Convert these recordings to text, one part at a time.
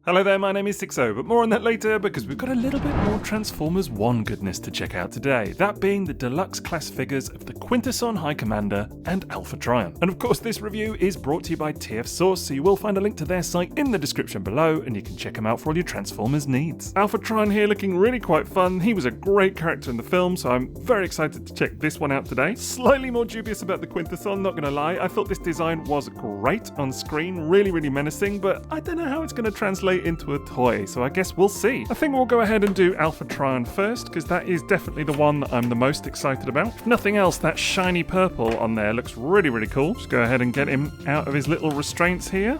Hello there, my name is Sixo, but more on that later because we've got a little bit more Transformers 1 goodness to check out today, that being the deluxe class figures of the Quintesson High Commander and Alpha Trion. And of course this review is brought to you by TF Source, so you will find a link to their site in the description below and you can check them out for all your Transformers needs. Alpha Trion here looking really quite fun. He was a great character in the film, so I'm very excited to check this one out today. Slightly more dubious about the Quintesson, not gonna lie. I thought this design was great on screen, really menacing, but I don't know how it's gonna translate into a toy, so I guess we'll see. I think we'll go ahead and do Alpha Trion first, because that is definitely the one that I'm the most excited about. If nothing else, that shiny purple on there looks really cool. Just go ahead and get him out of his little restraints here.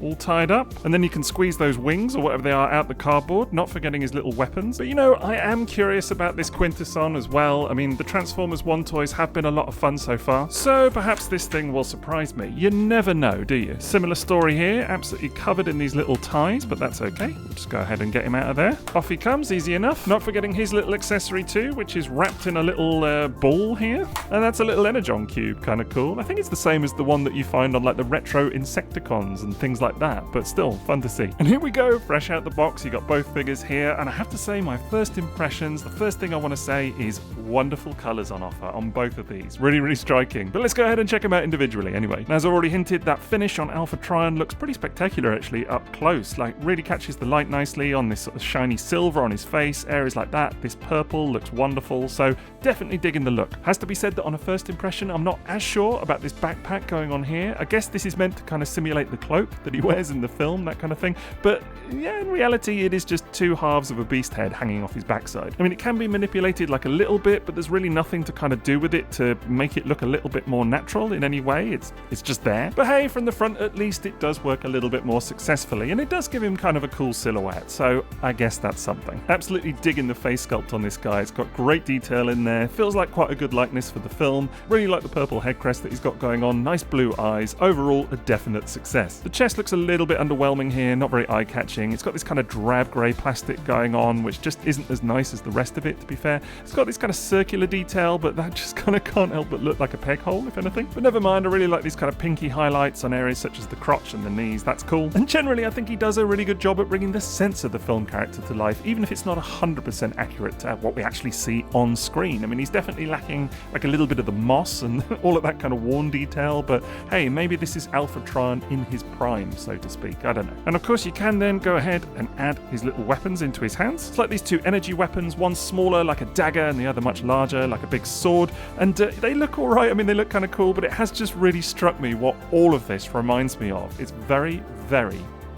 All tied up, and then you can squeeze those wings or whatever they are out the cardboard, not forgetting his little weapons. But you know, I am curious about this Quintesson as well. I mean, the Transformers 1 toys have been a lot of fun so far, so perhaps this thing will surprise me. You never know, do you? Similar story here, absolutely covered in these little ties, but that's okay. We'll just go ahead and get him out of there. Off he comes, easy enough. Not forgetting his little accessory too, which is wrapped in a little ball here, and that's a little Energon cube, kind of cool. I think it's the same as the one that you find on like the retro Insecticons and things like that, but still fun to see. And here we go, fresh out the box. You got both figures here, and I have to say my first impressions, the first thing I want to say is wonderful colors on offer on both of these. Really striking. But let's go ahead and check them out individually anyway. And as I already hinted, that finish on Alpha Trion looks pretty spectacular actually up close. Like really catches the light nicely on this sort of shiny silver on his face, areas like that. This purple looks wonderful, so definitely digging the look. Has to be said that on a first impression, I'm not as sure about this backpack going on here. I guess this is meant to kind of simulate the cloak that he wears in the film, that kind of thing, but yeah, in reality it is just two halves of a beast head hanging off his backside. I mean, it can be manipulated like a little bit, but there's really nothing to kind of do with it to make it look a little bit more natural in any way. It's just there. But hey, from the front at least it does work a little bit more successfully, and it does give him kind of a cool silhouette, so I guess that's something. Absolutely digging the face sculpt on this guy. It's got great detail in there, feels like quite a good likeness for the film. Really like the purple head crest that he's got going on, nice blue eyes, overall a definite success. The chest looks a little bit underwhelming here, not very eye-catching. It's got this kind of drab grey plastic going on, which just isn't as nice as the rest of it, to be fair. It's got this kind of circular detail, but that just kind of can't help but look like a peg hole, if anything. But never mind, I really like these kind of pinky highlights on areas such as the crotch and the knees. That's cool. And generally, I think he does a really good job at bringing the sense of the film character to life, even if it's not 100% accurate to what we actually see on screen. I mean, he's definitely lacking like a little bit of the moss and all of that kind of worn detail, but hey, maybe this is Alpha Trion in his prime, so to speak. I don't know. And of course you can then go ahead and add his little weapons into his hands. It's like these two energy weapons, one smaller like a dagger and the other much larger like a big sword, and they look alright. I mean, they look kind of cool, but it has just really struck me what all of this reminds me of. It's very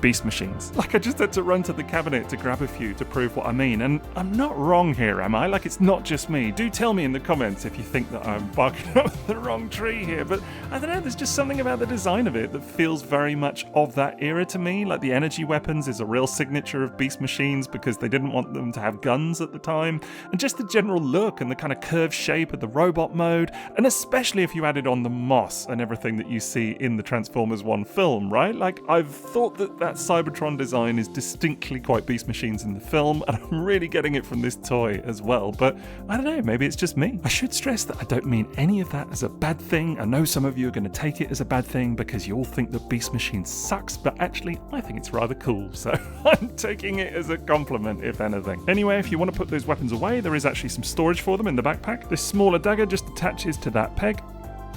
beast machines. Like, I just had to run to the cabinet to grab a few to prove what I mean, and I'm not wrong here, am I? Like, it's not just me. Do tell me in the comments if you think that I'm barking up the wrong tree here, but I don't know, there's just something about the design of it that feels very much of that era to me. Like, the energy weapons is a real signature of beast machines because they didn't want them to have guns at the time, and just the general look and the kind of curved shape of the robot mode, and especially if you added on the moss and everything that you see in the Transformers 1 film, right? Like, I've thought that Cybertron design is distinctly quite beast machines in the film, and I'm really getting it from this toy as well, but I don't know, maybe it's just me. I should stress that I don't mean any of that as a bad thing. I know some of you are going to take it as a bad thing because you all think that beast machine sucks, but actually I think it's rather cool, so I'm taking it as a compliment if anything. Anyway, if you want to put those weapons away, there is actually some storage for them in the backpack. This smaller dagger just attaches to that peg,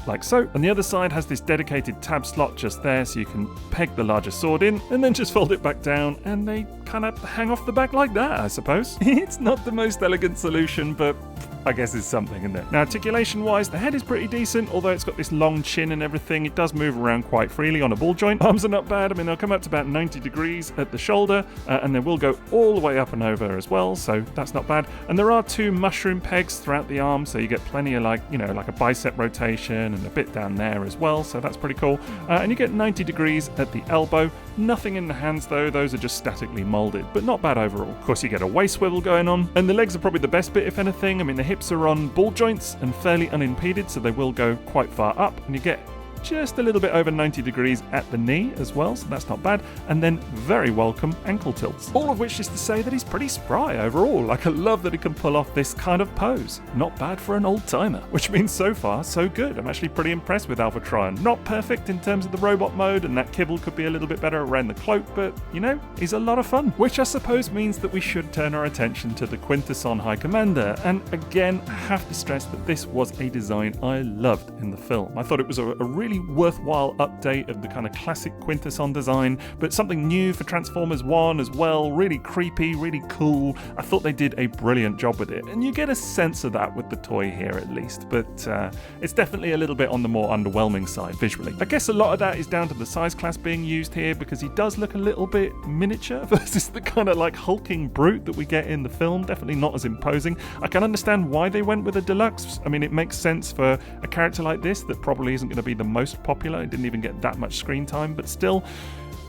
like so, and the other side has this dedicated tab slot just there so you can peg the larger sword in and then just fold it back down and they kind of hang off the back like that, I suppose. It's not the most elegant solution, but I guess it's something, isn't it? Now, articulation wise, the head is pretty decent, although it's got this long chin and everything. It does move around quite freely on a ball joint. Arms are not bad. I mean, they'll come up to about 90 degrees at the shoulder, and they will go all the way up and over as well, so that's not bad. And there are two mushroom pegs throughout the arm, so you get plenty of like a bicep rotation and a bit down there as well, so that's pretty cool. And you get 90 degrees at the elbow. Nothing in the hands though, those are just statically molded, but not bad overall. Of course, you get a waist swivel going on, and the legs are probably the best bit if anything. I mean, the hips are on ball joints and fairly unimpeded, so they will go quite far up, and you get just a little bit over 90 degrees at the knee as well, so that's not bad, and then very welcome ankle tilts. All of which is to say that he's pretty spry overall. Like, I love that he can pull off this kind of pose. Not bad for an old-timer, which means so far, so good. I'm actually pretty impressed with Alpha Trion. Not perfect in terms of the robot mode, and that kibble could be a little bit better around the cloak, but, you know, he's a lot of fun. Which I suppose means that we should turn our attention to the Quintesson High Commander, and again, I have to stress that this was a design I loved in the film. I thought it was a really worthwhile update of the kind of classic Quintesson design, but something new for Transformers 1 as well, really creepy, really cool. I thought they did a brilliant job with it, and you get a sense of that with the toy here at least, but it's definitely a little bit on the more underwhelming side visually. I guess a lot of that is down to the size class being used here, because he does look a little bit miniature versus the kind of like hulking brute that we get in the film. Definitely not as imposing. I can understand why they went with a deluxe. I mean, it makes sense for a character like this that probably isn't going to be the most popular. It didn't even get that much screen time, but still,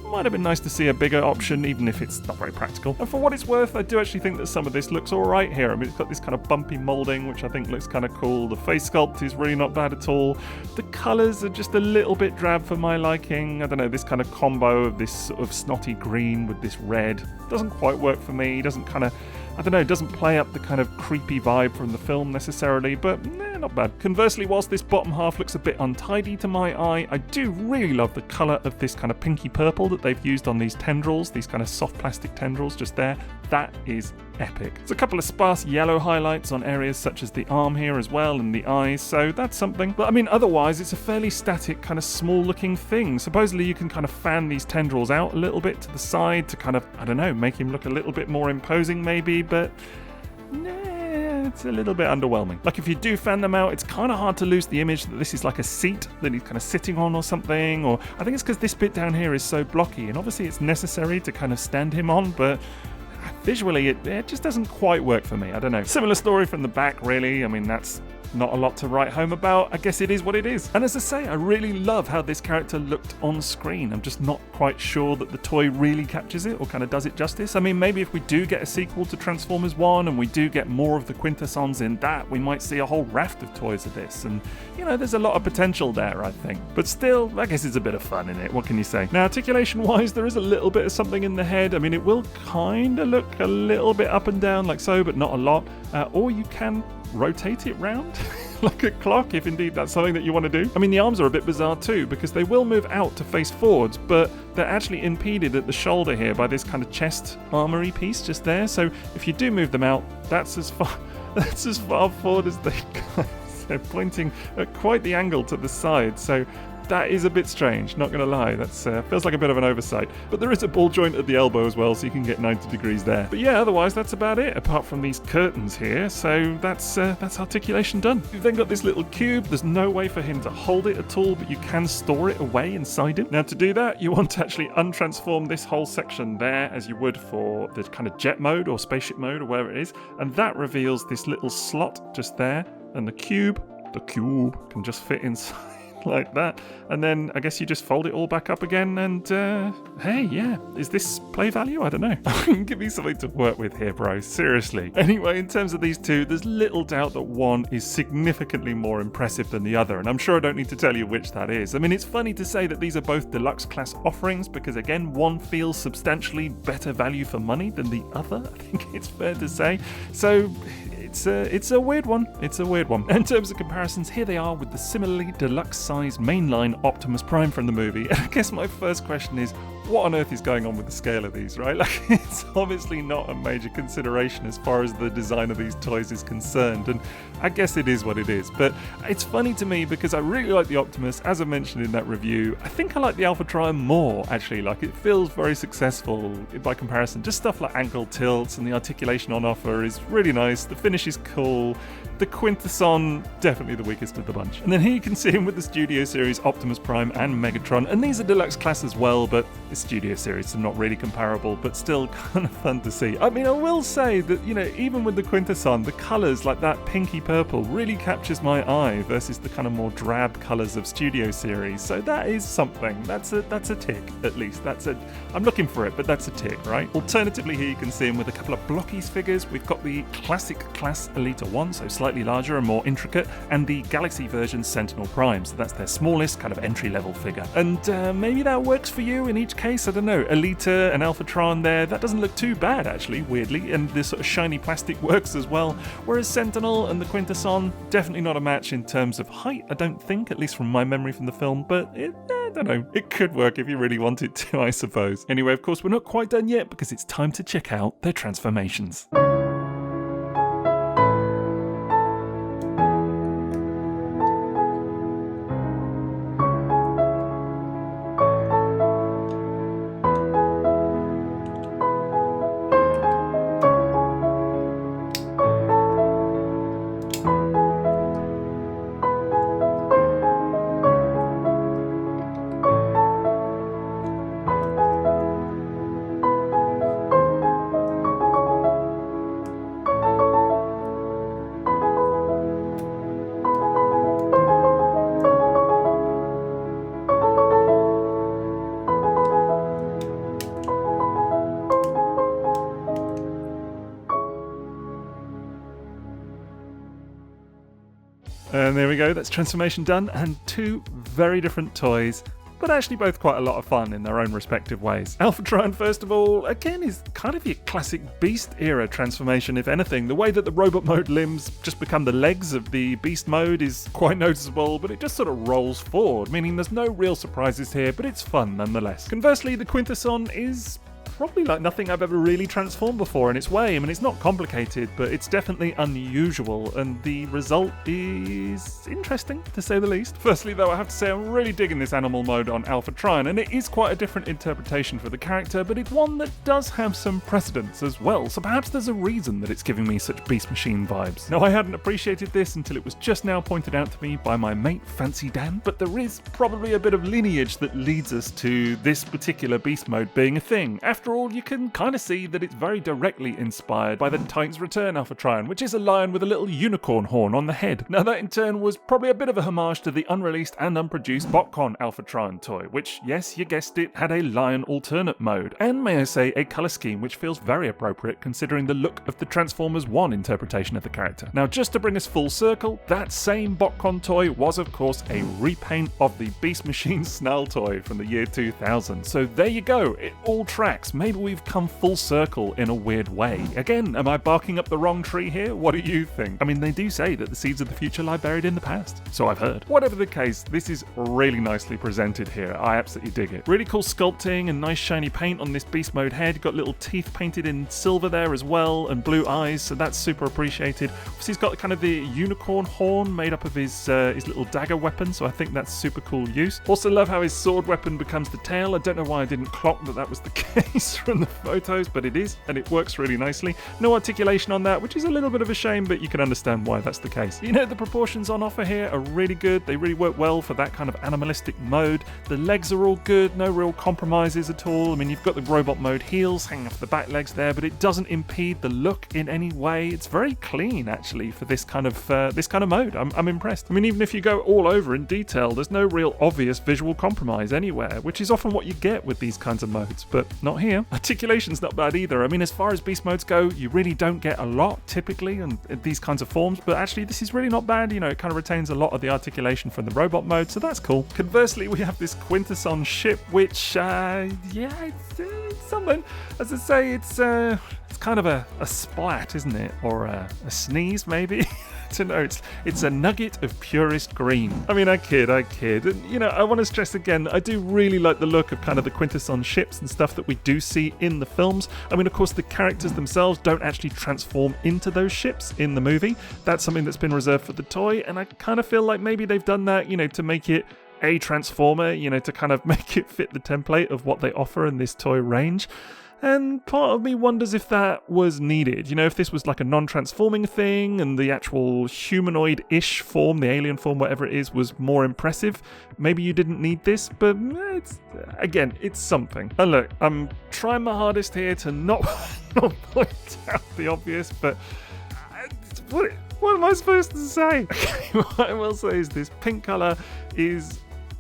might have been nice to see a bigger option, even if it's not very practical. And for what it's worth, I do actually think that some of this looks alright here. I mean, it's got this kind of bumpy moulding, which I think looks kind of cool. The face sculpt is really not bad at all. The colours are just a little bit drab for my liking. I don't know, this kind of combo of this sort of snotty green with this red doesn't quite work for me. Doesn't kind of, I don't know, it doesn't play up the kind of creepy vibe from the film necessarily, but not bad. Conversely, whilst this bottom half looks a bit untidy to my eye, I do really love the colour of this kind of pinky purple that they've used on these tendrils, these kind of soft plastic tendrils just there. That is epic. There's a couple of sparse yellow highlights on areas such as the arm here as well and the eyes, so that's something. But I mean, otherwise, it's a fairly static, kind of small looking thing. Supposedly you can kind of fan these tendrils out a little bit to the side to kind of, I don't know, make him look a little bit more imposing maybe, but it's a little bit underwhelming. Like, if you do fan them out, it's kind of hard to lose the image that this is like a seat that he's kind of sitting on or something, or I think it's because this bit down here is so blocky, and obviously it's necessary to kind of stand him on, but visually it just doesn't quite work for me. I don't know. Similar story from the back, really. I mean, that's not a lot to write home about. I guess it is what it is. And as I say, I really love how this character looked on screen. I'm just not quite sure that the toy really captures it or kind of does it justice. I mean, maybe if we do get a sequel to Transformers 1 and we do get more of the Quintessons in that, we might see a whole raft of toys of this. And, you know, there's a lot of potential there, I think. But still, I guess it's a bit of fun in it. What can you say? Now, articulation-wise, there is a little bit of something in the head. I mean, it will kind of look a little bit up and down like so, but not a lot. Or you can rotate it round like a clock, if indeed that's something that you want to do. I mean, the arms are a bit bizarre too, because they will move out to face forwards, but they're actually impeded at the shoulder here by this kind of chest armory piece just there. So if you do move them out, that's as far forward as they go. They're pointing at quite the angle to the side, so that is a bit strange, not going to lie. That's feels like a bit of an oversight. But there is a ball joint at the elbow as well, so you can get 90 degrees there. But yeah, otherwise that's about it, apart from these curtains here. So that's articulation done. You've then got this little cube. There's no way for him to hold it at all, but you can store it away inside him. Now, to do that, you want to actually untransform this whole section there, as you would for the kind of jet mode or spaceship mode or whatever it is. And that reveals this little slot just there. And the cube can just fit inside like that, and then I guess you just fold it all back up again, and hey, yeah, is this play value? I don't know. Give me something to work with here, bro, seriously. Anyway, in terms of these two, there's little doubt that one is significantly more impressive than the other, and I'm sure I don't need to tell you which that is. I mean, it's funny to say that these are both deluxe class offerings, because again, one feels substantially better value for money than the other, I think it's fair to say. So it's a weird one. It's a weird one. In terms of comparisons, here they are with the similarly deluxe-sized mainline Optimus Prime from the movie. And I guess my first question is, what on earth is going on with the scale of these, right? Like, it's obviously not a major consideration as far as the design of these toys is concerned, and I guess it is what it is. But it's funny to me because I really like the Optimus, as I mentioned in that review. I think I like the Alpha Trion more, actually. Like, it feels very successful by comparison. Just stuff like ankle tilts and the articulation on offer is really nice. The finish is cool. The Quintesson, definitely the weakest of the bunch. And then here you can see him with the Studio Series Optimus Prime and Megatron, and these are deluxe class as well, but it's Studio Series, so not really comparable, but still kind of fun to see. I mean, I will say that, you know, even with the Quintesson, the colours like that pinky purple really captures my eye versus the kind of more drab colours of Studio Series, so that is something. That's a tick, at least. I'm looking for it, but that's a tick, right? Alternatively, here you can see him with a couple of Blockies figures. We've got the classic class Elita 1, so slightly slightly larger and more intricate, and the Galaxy version Sentinel Prime, so that's their smallest kind of entry-level figure. And maybe that works for you in each case, I don't know. Alita and Alpha Trion there, that doesn't look too bad actually, weirdly, and this sort of shiny plastic works as well, whereas Sentinel and the Quintesson, definitely not a match in terms of height, I don't think, at least from my memory from the film, but I don't know, it could work if you really wanted to, I suppose. Anyway, of course, we're not quite done yet because it's time to check out their transformations. And there we go, that's transformation done, and two very different toys, but actually both quite a lot of fun in their own respective ways. Alpha Trion, first of all, again is kind of your classic Beast era transformation, if anything. The way that the robot mode limbs just become the legs of the Beast mode is quite noticeable, but it just sort of rolls forward, meaning there's no real surprises here, but it's fun nonetheless. Conversely, the Quintesson is probably like nothing I've ever really transformed before in its way. I mean, it's not complicated, but it's definitely unusual, and the result is interesting, to say the least. Firstly, though, I have to say I'm really digging this animal mode on Alpha Trion, and it is quite a different interpretation for the character, but it's one that does have some precedence as well, so perhaps there's a reason that it's giving me such Beast Machine vibes. Now, I hadn't appreciated this until it was just now pointed out to me by my mate Fancy Dan, but there is probably a bit of lineage that leads us to this particular Beast mode being a thing. After all, you can kind of see that it's very directly inspired by the Titan's Return Alpha Trion, which is a lion with a little unicorn horn on the head. Now that in turn was probably a bit of a homage to the unreleased and unproduced BotCon Alpha Trion toy, which, yes, you guessed it, had a lion alternate mode, and may I say a colour scheme which feels very appropriate considering the look of the Transformers 1 interpretation of the character. Now just to bring us full circle, that same BotCon toy was of course a repaint of the Beast Machine Snarl toy from the year 2000. So there you go, it all tracks. Maybe we've come full circle in a weird way. Again, am I barking up the wrong tree here? What do you think? I mean, they do say that the seeds of the future lie buried in the past, so I've heard. Whatever the case, this is really nicely presented here. I absolutely dig it. Really cool sculpting and nice shiny paint on this beast mode head. You've got little teeth painted in silver there as well, and blue eyes, so that's super appreciated. Obviously, he's got kind of the unicorn horn made up of his little dagger weapon, so I think that's super cool use. Also love how his sword weapon becomes the tail. I don't know why I didn't clock that was the case from the photos, but it is, and it works really nicely. No articulation on that, which is a little bit of a shame, but you can understand why that's the case. You know, the proportions on offer here are really good. They really work well for that kind of animalistic mode. The legs are all good, no real compromises at all. I mean, you've got the robot mode heels hanging off the back legs there, but it doesn't impede the look in any way. It's very clean, actually, for this kind of mode. I'm impressed. I mean, even if you go all over in detail, there's no real obvious visual compromise anywhere, which is often what you get with these kinds of modes, but not here. Articulation's not bad either. I mean, as far as beast modes go, you really don't get a lot typically in these kinds of forms, but actually this is really not bad. You know, it kind of retains a lot of the articulation from the robot mode, so that's cool. Conversely, we have this Quintesson ship, which, it's something. As I say, it's kind of a splat, isn't it? Or a sneeze, maybe? To know it's a nugget of purest green. I mean, I kid. And, you know, I want to stress again, I do really like the look of kind of the Quintesson ships and stuff that we do see in the films. I mean, of course, the characters themselves don't actually transform into those ships in the movie. That's something that's been reserved for the toy, and I kind of feel like maybe they've done that, you know, to make it a Transformer, you know, to kind of make it fit the template of what they offer in this toy range. And part of me wonders if that was needed. You know, if this was like a non-transforming thing and the actual humanoid-ish form, the alien form, whatever it is, was more impressive, maybe you didn't need this, but it's something. And look, I'm trying my hardest here to not point out the obvious, but what am I supposed to say? What I will say is this pink colour is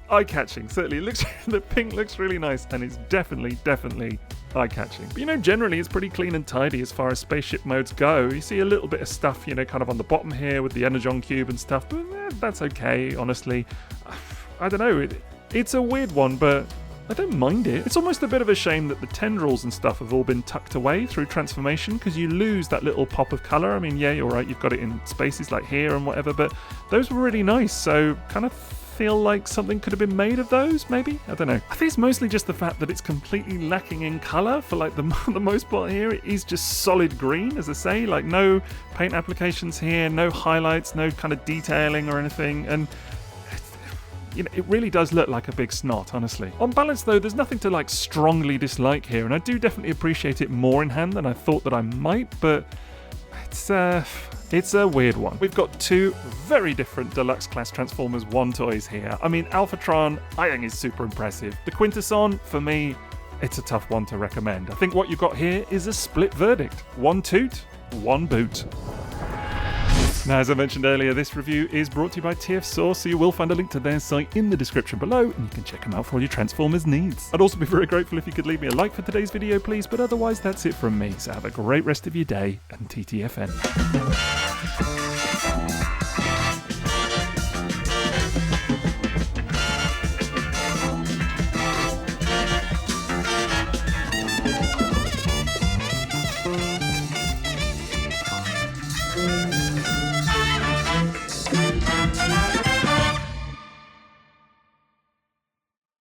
eye-catching. Certainly, the pink looks really nice, and it's definitely eye-catching. But generally it's pretty clean and tidy as far as spaceship modes go. You see a little bit of stuff, kind of on the bottom here with the Energon Cube and stuff, but that's okay, honestly. I don't know, it's a weird one, but I don't mind it. It's almost a bit of a shame that the tendrils and stuff have all been tucked away through transformation, because you lose that little pop of colour. I mean, yeah, you're right, you've got it in spaces like here and whatever, but those were really nice, so kind of feel like something could have been made of those, maybe? I don't know. I think it's mostly just the fact that it's completely lacking in colour for like the most part here. It is just solid green, as I say, like no paint applications here, no highlights, no kind of detailing or anything, and it really does look like a big snot, honestly. On balance though, there's nothing to like strongly dislike here, and I do definitely appreciate it more in hand than I thought that I might, but it's a weird one. We've got two very different Deluxe Class Transformers 1 toys here. I mean, Alphatron, I think is super impressive. The Quintesson, for me, it's a tough one to recommend. I think what you've got here is a split verdict. One toot, one boot. Now, as I mentioned earlier, this review is brought to you by TF Source, so you will find a link to their site in the description below, and you can check them out for all your Transformers needs. I'd also be very grateful if you could leave me a like for today's video, please, but otherwise that's it from me, so have a great rest of your day, and TTFN.